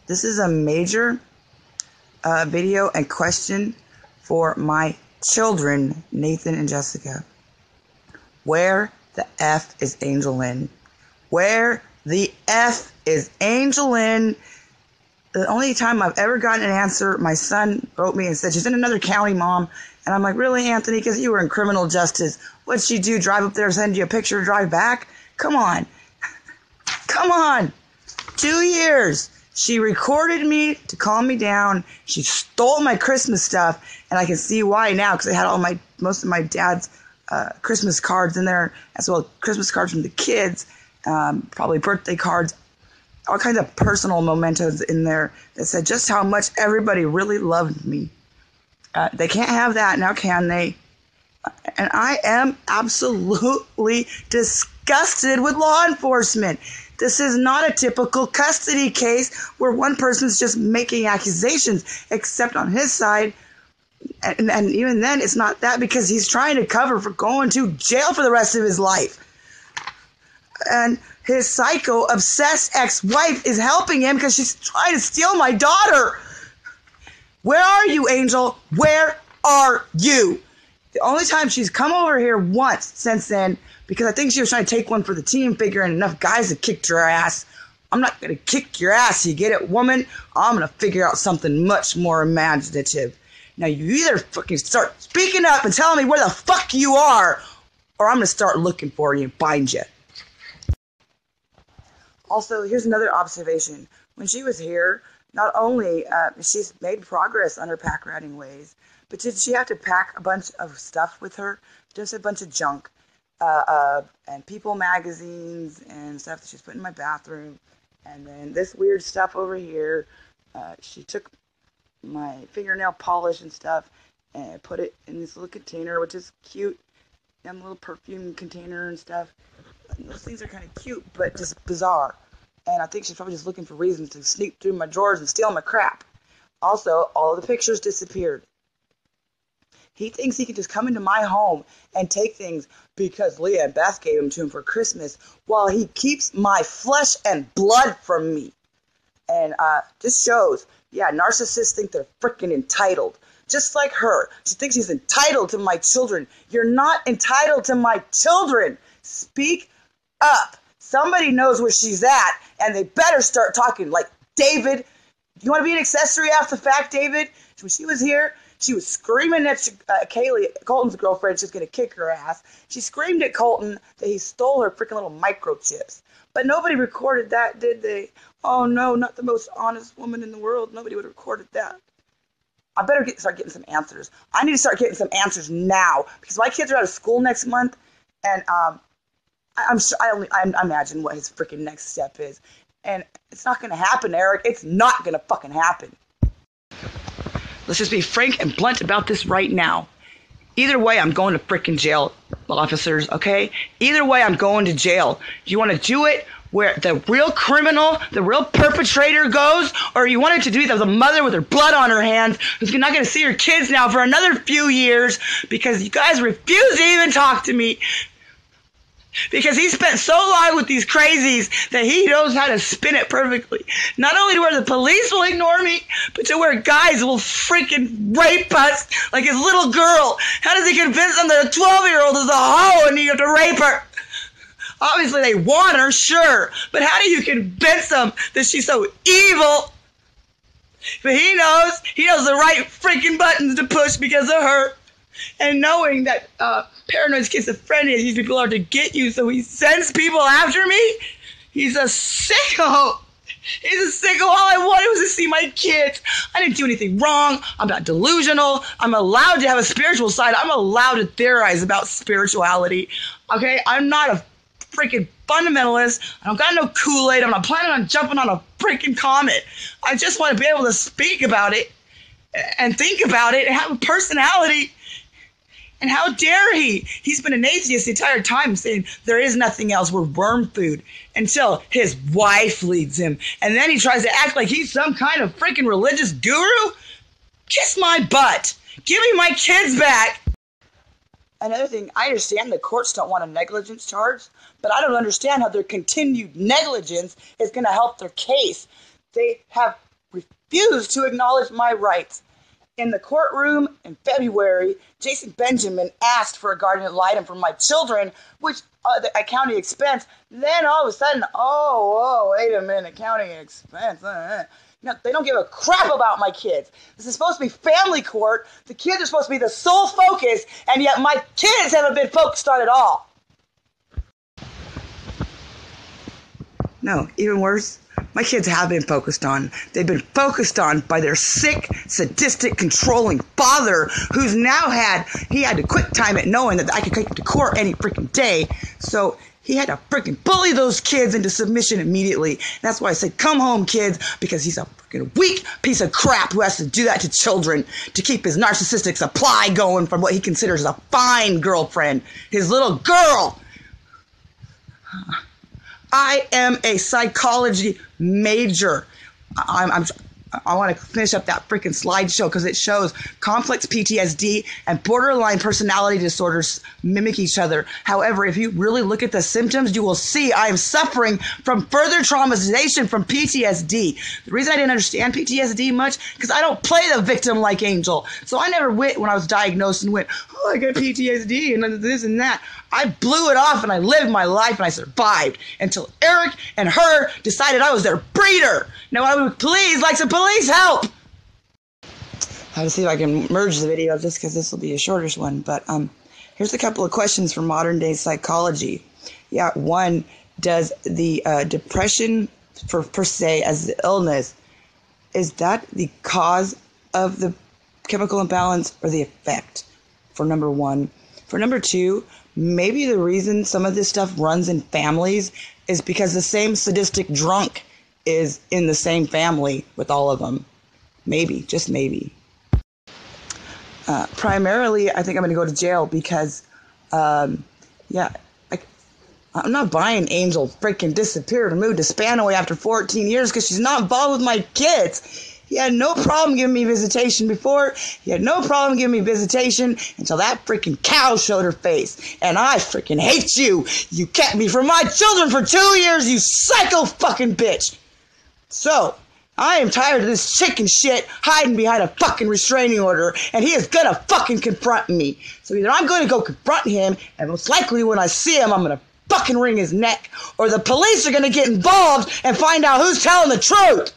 This is a major video and question for my children, Nathan and Jessica. Where the F is Angel Lynn? Where the F is Angel Lynn? The only time I've ever gotten an answer, my son wrote me and said, she's in another county, Mom. And I'm like, really, Anthony? Because you were in criminal justice. What'd she do? Drive up there and send you a picture to drive back? Come on. Come on. 2 years. She recorded me to calm me down. She stole my Christmas stuff. And I can see why now, because I had most of my dad's Christmas cards in there, as well as Christmas cards from the kids, probably birthday cards, all kinds of personal mementos in there that said just how much everybody really loved me. They can't have that now, can they? And I am absolutely disgusted with law enforcement. This is not a typical custody case where one person's just making accusations, except on his side. And even then, it's not that, because he's trying to cover for going to jail for the rest of his life. And his psycho, obsessed ex-wife is helping him because she's trying to steal my daughter. Where are you, Angel? Where are you? The only time she's come over here once since then, because I think she was trying to take one for the team, figuring enough guys had kicked her ass. I'm not going to kick your ass, you get it, woman? I'm going to figure out something much more imaginative. Now, you either fucking start speaking up and telling me where the fuck you are, or I'm going to start looking for you and find you. Also, here's another observation. When she was here, not only she's made progress on her pack ratting ways, but did she have to pack a bunch of stuff with her? Just a bunch of junk. And People magazines and stuff that she's put in my bathroom. And then this weird stuff over here. She took my fingernail polish and stuff and put it in this little container, which is cute. And a little perfume container and stuff. And those things are kind of cute, but just bizarre. And I think she's probably just looking for reasons to sneak through my drawers and steal my crap. Also, all of the pictures disappeared. He thinks he can just come into my home and take things because Leah and Beth gave them to him for Christmas, while he keeps my flesh and blood from me. And this shows, narcissists think they're freaking entitled. Just like her. She thinks she's entitled to my children. You're not entitled to my children. Speak up. Somebody knows where she's at, and they better start talking. Like, David, you want to be an accessory after the fact, David? When she was here, she was screaming at Kaylee, Colton's girlfriend, she's going to kick her ass. She screamed at Colton that he stole her freaking little microchips. But nobody recorded that, did they? Oh, no, not the most honest woman in the world. Nobody would have recorded that. I better start getting some answers. I need to start getting some answers now, because my kids are out of school next month, and I'm sure I imagine what his freaking next step is. And it's not going to happen, Eric. It's not going to fucking happen. Let's just be frank and blunt about this right now. Either way, I'm going to freaking jail, officers, okay? Either way, I'm going to jail. Do you want to do it where the real criminal, the real perpetrator goes? Or you want it to do it with a mother with her blood on her hands who's not going to see her kids now for another few years because you guys refuse to even talk to me? Because he spent so long with these crazies that he knows how to spin it perfectly. Not only to where the police will ignore me, but to where guys will freaking rape us like his little girl. How does he convince them that a 12-year-old is a hoe and you have to rape her? Obviously they want her, sure. But how do you convince them that she's so evil? But he knows the right freaking buttons to push because of her. And knowing that paranoid schizophrenia, these people are to get you, so he sends people after me. He's a sicko. He's a sicko. All I wanted was to see my kids. I didn't do anything wrong. I'm not delusional. I'm allowed to have a spiritual side. I'm allowed to theorize about spirituality. Okay? I'm not a freaking fundamentalist. I don't got no Kool-Aid. I'm not planning on jumping on a freaking comet. I just want to be able to speak about it and think about it and have a personality. And how dare he? He's been an atheist the entire time, saying there is nothing else. We're worm food. Until his wife leads him. And then he tries to act like he's some kind of freaking religious guru. Kiss my butt. Give me my kids back. Another thing, I understand the courts don't want a negligence charge, but I don't understand how their continued negligence is going to help their case. They have refused to acknowledge my rights. In the courtroom in February, Jason Benjamin asked for a guardian ad litem for my children, which a county expense. Then all of a sudden, wait a minute, county expense. No, they don't give a crap about my kids. This is supposed to be family court. The kids are supposed to be the sole focus, and yet my kids haven't been focused on at all. No, even worse, my kids have been focused on. They've been focused on by their sick, sadistic, controlling father, who's now he had to quick time it knowing that I could take him to court any freaking day. So he had to freaking bully those kids into submission immediately. And that's why I said, come home, kids, because he's a freaking weak piece of crap who has to do that to children to keep his narcissistic supply going from what he considers a fine girlfriend, his little girl. I am a psychology major. I want to finish up that freaking slideshow because it shows complex PTSD and borderline personality disorders mimic each other. However, if you really look at the symptoms, you will see I am suffering from further traumatization from PTSD. The reason I didn't understand PTSD much, because I don't play the victim like Angel. So I never went when I was diagnosed and went, I got PTSD and this and that. I blew it off and I lived my life and I survived until Eric and her decided I was their breeder. Now I would please like some police help. I have to see if I can merge the video just because this will be a shortish one. But here's a couple of questions for modern day psychology. Yeah, one, does the depression per se as the illness, is that the cause of the chemical imbalance or the effect? For number one. For number two, maybe the reason some of this stuff runs in families is because the same sadistic drunk is in the same family with all of them. Maybe, just maybe. Primarily, I think I'm going to go to jail because, I'm not buying Angel freaking disappeared and moved to Spanaway after 14 years because she's not involved with my kids. He had no problem giving me visitation before. He had no problem giving me visitation until that freaking cow showed her face. And I freaking hate you. You kept me from my children for 2 years, you psycho fucking bitch. So, I am tired of this chicken shit hiding behind a fucking restraining order, and he is gonna fucking confront me. So either I'm gonna go confront him, and most likely when I see him, I'm gonna fucking wring his neck, or the police are gonna get involved and find out who's telling the truth.